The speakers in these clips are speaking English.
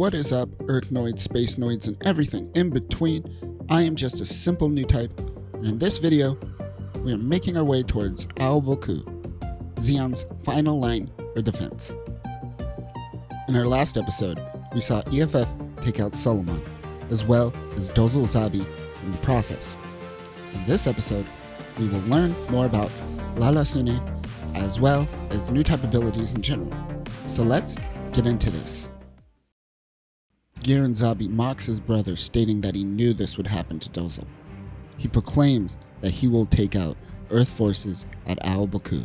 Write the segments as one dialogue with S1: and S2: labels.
S1: What is up, Earthnoids, Space Noids, and everything in between? I am just a simple NewType, and in this video, we are making our way towards A Baoa Qu, Zeon's final line of defense. In our last episode, we saw EFF take out Solomon, as well as Dozul Zabi in the process. In this episode, we will learn more about Lalah Sune, as well as NewType abilities in general. So let's get into this. Giran Zabi mocks his brother, stating that he knew this would happen to Dozul. He proclaims that he will take out Earth forces at A Baoa Qu.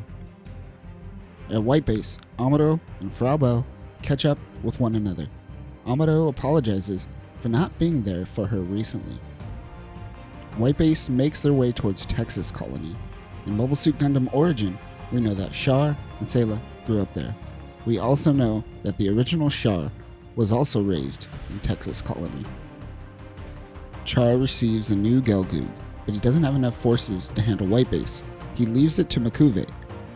S1: At White Base, Amuro and Frau Bell catch up with one another. Amuro apologizes for not being there for her recently. White Base makes their way towards Texas Colony. In Mobile Suit Gundam Origin, we know that Char and Sayla grew up there. We also know that the original Char was also raised in Texas Colony. Char receives a new Gelgoog, but he doesn't have enough forces to handle White Base. He leaves it to M'Quve.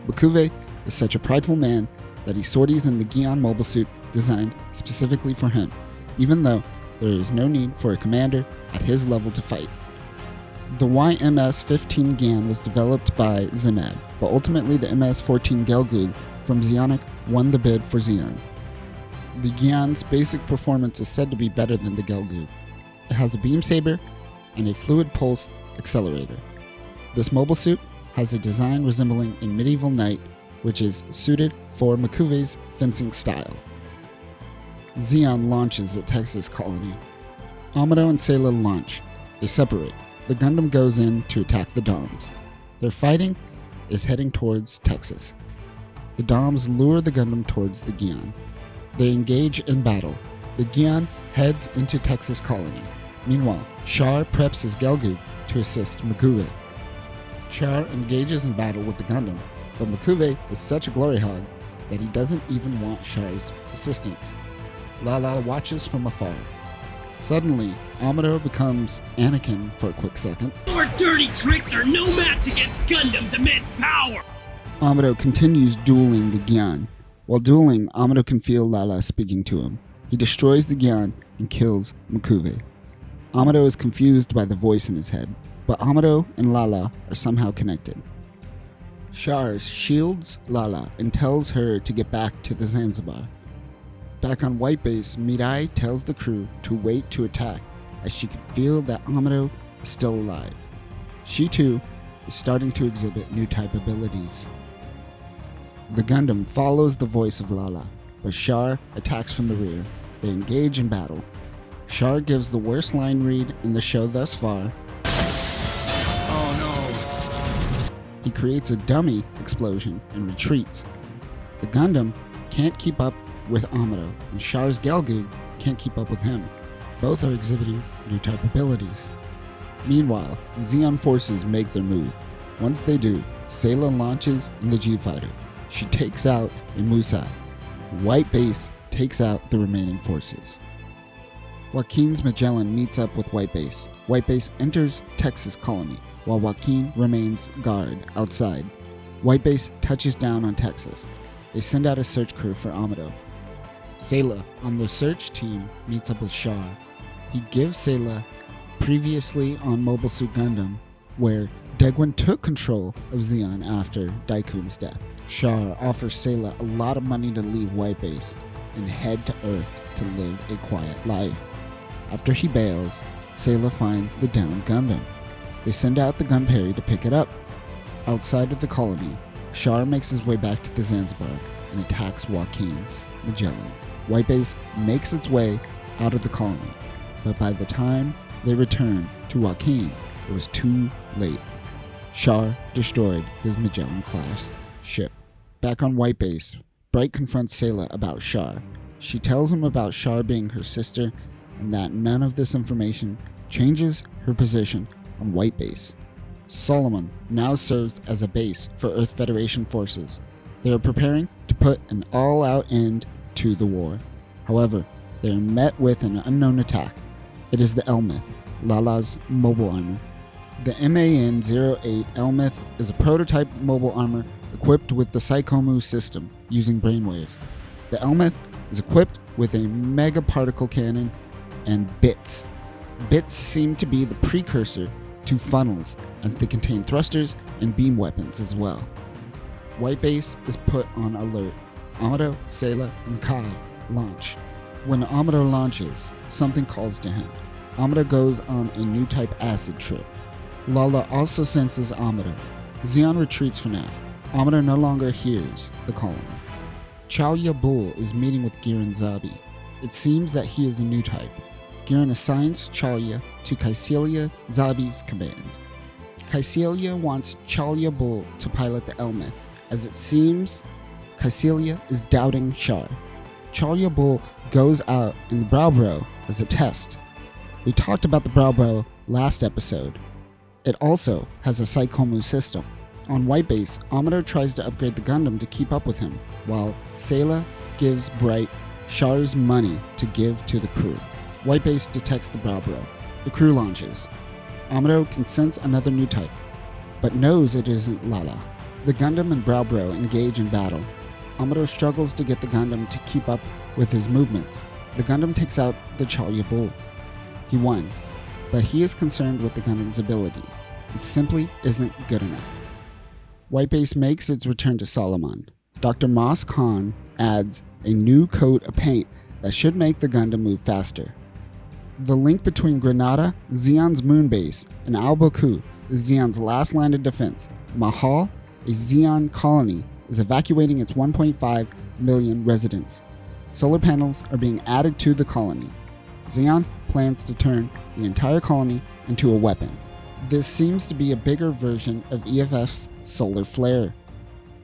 S1: M'Quve is such a prideful man that he sorties in the Gion mobile suit designed specifically for him, even though there is no need for a commander at his level to fight. The YMS-15 Gion was developed by Zimad, but ultimately the MS-14 Gelgoog from Zeonic won the bid for Zeon. The Gion's basic performance is said to be better than the Gelgoog. It has a beam saber and a fluid pulse accelerator. This mobile suit has a design resembling a medieval knight, which is suited for M'Quve's fencing style. Zeon launches at Texas Colony. Amuro and Sayla launch. They separate. The Gundam goes in to attack the Doms. Their fighting is heading towards Texas. The Doms lure the Gundam towards the Gion. They engage in battle. The Gion heads into Texas Colony. Meanwhile, Char preps his Gelgoog to assist M'Quve. Char engages in battle with the Gundam, but M'Quve is such a glory hog that he doesn't even want Char's assistance. Lalah watches from afar. Suddenly, Amuro becomes Anakin for a quick second.
S2: Your dirty tricks are no match against Gundam's immense power!
S1: Amuro continues dueling the Gion. While dueling, Amuro can feel Lalah speaking to him. He destroys the Gion and kills M'Quve. Amuro is confused by the voice in his head, but Amuro and Lalah are somehow connected. Char shields Lalah and tells her to get back to the Zanzibar. Back on White Base, Mirai tells the crew to wait to attack, as she can feel that Amuro is still alive. She too is starting to exhibit NewType abilities. The Gundam follows the voice of Lalah, but Char attacks from the rear. They engage in battle. Char gives the worst line read in the show thus far.
S2: Oh no!
S1: He creates a dummy explosion and retreats. The Gundam can't keep up with Amuro, and Char's Gelgoog can't keep up with him. Both are exhibiting NewType abilities. Meanwhile, the Zeon forces make their move. Once they do, Sayla launches in the G-Fighter. She takes out a Musai. White Base takes out the remaining forces. Joaquin's Magellan meets up with White Base. White Base enters Texas Colony, while Joaquin remains guard outside. White Base touches down on Texas. They send out a search crew for Amuro. Sayla, on the search team, meets up with Char. He gives Sayla previously on Mobile Suit Gundam, where Degwin took control of Zeon after Daikun's death. Char offers Sayla a lot of money to leave White Base and head to Earth to live a quiet life. After he bails, Sayla finds the downed Gundam. They send out the Gunperry to pick it up. Outside of the colony, Char makes his way back to the Zanzibar and attacks Joaquin's Magellan. White Base makes its way out of the colony, but by the time they return to Joaquin, it was too late. Char destroyed his Magellan-class ship. Back on White Base, Bright confronts Sayla about Char. She tells him about Char being her sister and that none of this information changes her position on White Base. Solomon now serves as a base for Earth Federation forces. They are preparing to put an all-out end to the war. However, they are met with an unknown attack. It is the Elmeth, Lalah's mobile armor. The MAN-08 Elmeth is a prototype mobile armor equipped with the Psychomu system using brainwaves. The Elmeth is equipped with a mega particle cannon and bits. Bits seem to be the precursor to funnels, as they contain thrusters and beam weapons as well. White Base is put on alert. Amuro, Sayla, and Kai launch. When Amuro launches, something calls to him. Amuro goes on a NewType acid trip. Lalah also senses Amuro. Zeon retreats for now. Amuro no longer hears the calling. Chalya Bull is meeting with Giran Zabi. It seems that he is a NewType. Giran assigns Chalya to Kycelia Zabi's command. Kycelia wants Chalya Bull to pilot the Elmeth, as it seems Kycelia is doubting Char. Chalya Bull goes out in the Baoa Qu as a test. We talked about the Baoa Qu last episode. It also has a Psychomu system. On White Base, Amuro tries to upgrade the Gundam to keep up with him, while Sayla gives Bright Char's money to give to the crew. White Base detects the Baoa Qu. The crew launches. Amuro can sense another NewType, but knows it isn't Lalah. The Gundam and Baoa Qu engage in battle. Amuro struggles to get the Gundam to keep up with his movements. The Gundam takes out the Chalya Bull. He won, but he is concerned with the Gundam's abilities. It simply isn't good enough. White Base makes its return to Solomon. Dr. Moss Khan adds a new coat of paint that should make the Gundam move faster. The link between Granada, Zeon's moon base, and A Baoa Qu is Zeon's last line of defense. Mahal, a Zeon colony, is evacuating its 1.5 million residents. Solar panels are being added to the colony. Zeon plans to turn the entire colony into a weapon. This seems to be a bigger version of EFF's solar flare.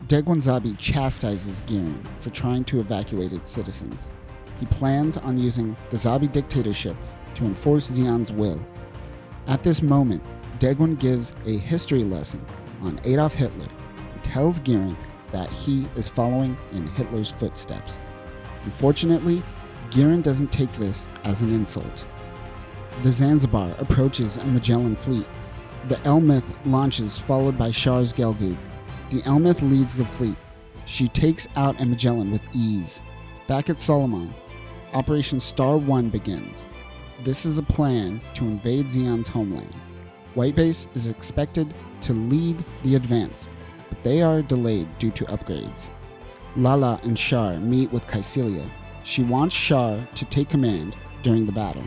S1: Daeguan Zabi chastises Giran for trying to evacuate its citizens. He plans on using the Zabi dictatorship to enforce Zeon's will. At this moment, Daeguan gives a history lesson on Adolf Hitler and tells Giran that he is following in Hitler's footsteps. Unfortunately, Giran doesn't take this as an insult. The Zanzibar approaches a Magellan fleet. The Elmeth launches, followed by Char's Gelgoog. The Elmeth leads the fleet. She takes out a Magellan with ease. Back at Solomon, Operation Star 1 begins. This is a plan to invade Zeon's homeland. White Base is expected to lead the advance, but they are delayed due to upgrades. Lalah and Char meet with Kycelia. She wants Char to take command during the battle.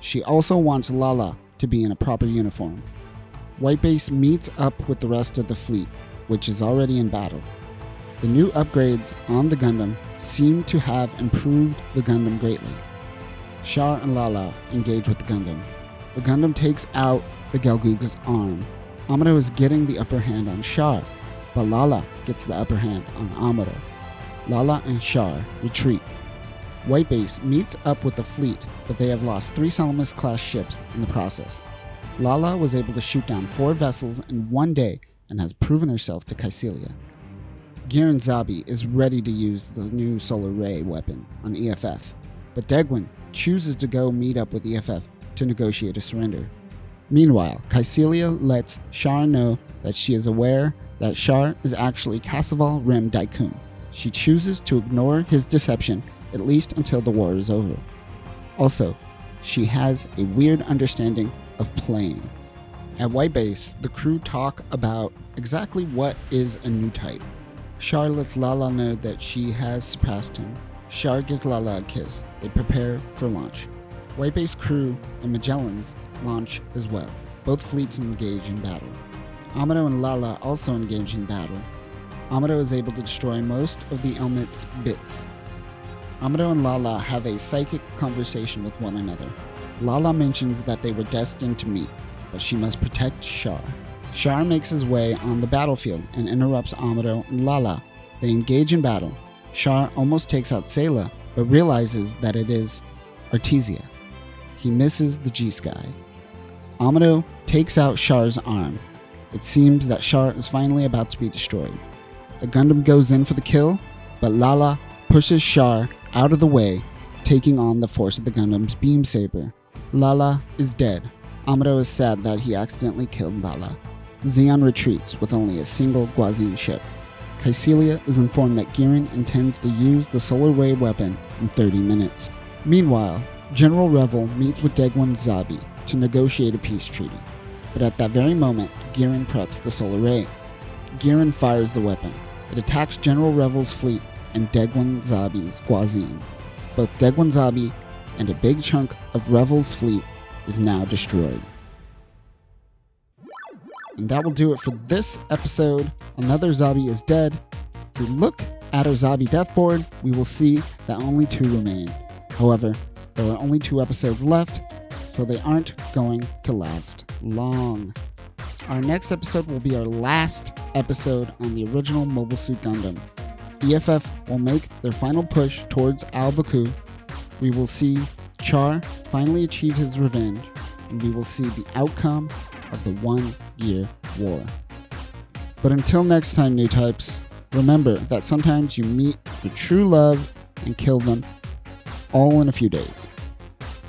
S1: She also wants Lalah to be in a proper uniform. White Base meets up with the rest of the fleet, which is already in battle. The new upgrades on the Gundam seem to have improved the Gundam greatly. Char and Lalah engage with the Gundam. The Gundam takes out the Gelgoog's arm. Amuro is getting the upper hand on Char, but Lalah gets the upper hand on Amuro. Lalah and Char retreat. White Base meets up with the fleet, but they have lost 3 Salamis-class ships in the process. Lalah was able to shoot down 4 vessels in one day and has proven herself to Kycelia. Giran Zabi is ready to use the new solar ray weapon on EFF, but Daeguan chooses to go meet up with EFF to negotiate a surrender. Meanwhile, Kycelia lets Char know that she is aware that Char is actually Casseval Rim Daikun. She chooses to ignore his deception, at least until the war is over. Also, she has a weird understanding of playing. At White Base, the crew talk about exactly what is a NewType. Char lets Lalah know that she has surpassed him. Char gives Lalah a kiss. They prepare for launch. White Base crew and Magellans launch as well. Both fleets engage in battle. Amuro and Lalah also engage in battle. Amuro is able to destroy most of the Elmeth's bits. Amuro and Lalah have a psychic conversation with one another. Lalah mentions that they were destined to meet, but she must protect Char. Char makes his way on the battlefield and interrupts Amuro and Lalah. They engage in battle. Char almost takes out Sayla, but realizes that it is Artesia. He misses the G-Sky. Amuro takes out Char's arm. It seems that Char is finally about to be destroyed. The Gundam goes in for the kill, but Lalah pushes Char out of the way, taking on the force of the Gundam's beam saber. Lalah is dead. Amuro is sad that he accidentally killed Lalah. Zeon retreats with only a single Guazin ship. Kycelia is informed that Giran intends to use the solar ray weapon in 30 minutes. Meanwhile, General Revel meets with Degwan Zabi to negotiate a peace treaty. But at that very moment, Giran preps the solar ray. Giran fires the weapon. It attacks General Revel's fleet and Degwan Zabi's Guazine. Both Degwan Zabi and a big chunk of Revel's fleet is now destroyed. And that will do it for this episode. Another Zabi is dead. If we look at our Zabi death board, we will see that only 2 remain. However, there are only 2 episodes left, so they aren't going to last long. Our next episode will be our last episode on the original Mobile Suit Gundam. EFF will make their final push towards A Baoa Qu. We will see Char finally achieve his revenge, and we will see the outcome of the 1-year war. But until next time, NewTypes, remember that sometimes you meet your true love and kill them all in a few days.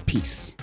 S1: Peace.